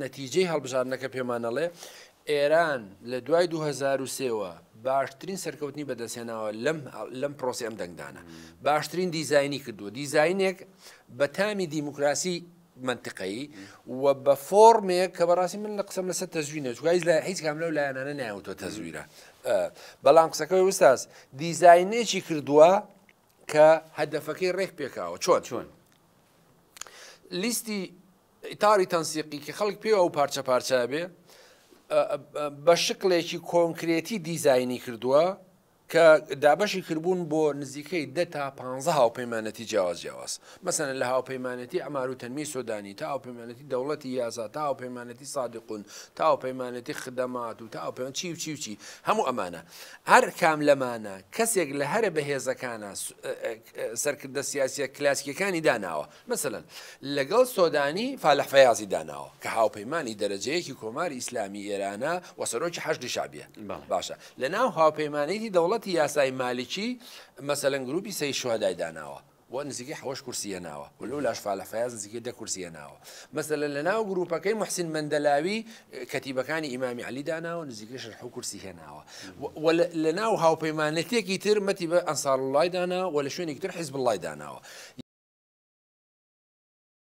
نەتیجەی هەڵبژارنەکە پێمانەڵێ ئێران لە دوای 2023ەوە باشترین سەرکەوتنی بەدەستێناوە لەم پرۆسی ئەم دەنگدانە باشترین دیزایانی کردووە دیزایینێک بە تامی دیموکراسی منطقەیی و بە فۆرمێک کە بەڕاستی من لە قسەم لەسەر تەزوینە چوای لە هیچ کام لەو لایەنانە نایوتۆ تەزویرە بەڵام قسەکەی وستاس دیزایینێکی کردووە کە هەدەفەکەی ڕێک پێکاوە چۆن لیستی ئیتاری تەنسیقی کە خەڵک پێوە ئەو پارچە پارچە بێ بە شکلێکی کۆنکرێتی دیزایانی کردووە کە دابەشی کردبوون بۆ نزیکەی 10 تا 15 هاوپەیمانەتی جیاواز مەسەن لە هاوپەیمانەتی ئەمار و تەنمی سۆدانی تا هاوپەیمانەتی دەوڵەتی یاسا تا هاوپەیمانەتی سادقون تا هاوپەیمانەتی خدەمات و تا هاوپەیمان چی هەموو ئەمانە هەر کام لەمانە کەسێک لە هەرە بەهێزەکانە سەرکردە سیاسیە کلاسیکەکانی داناوە مەسەن لەگەڵ سۆدانی فالح فەیازی داناوە کە هاوپەیمانی دەرەجەیەکی کۆماری ئیسلامی ئێرانە وەسەرۆکی حەشدی شابیە باشە لەناو هاوپەیمانەتی دەوڵەتی یاسای مالیکی مەسەلەن گروپی سەی شوهەدای داناوە و نزیکەی 8 کورسیە ناوە ولو لاش فالح فەیاز نزیکەی 10 کورسیە ناوە مەسەلەن لەناو گروپەکەی محسین مەندەلاوی کەتیبەکانی ئیمامی عەلی داناوە نزیکەی 6 کورسی هێناوە لەناو هاوپەیمانەتێکی تر مەتی بە ئەنساڕوڵڵای داناوە و لە شوێنێکی تر حیزب الله داناوە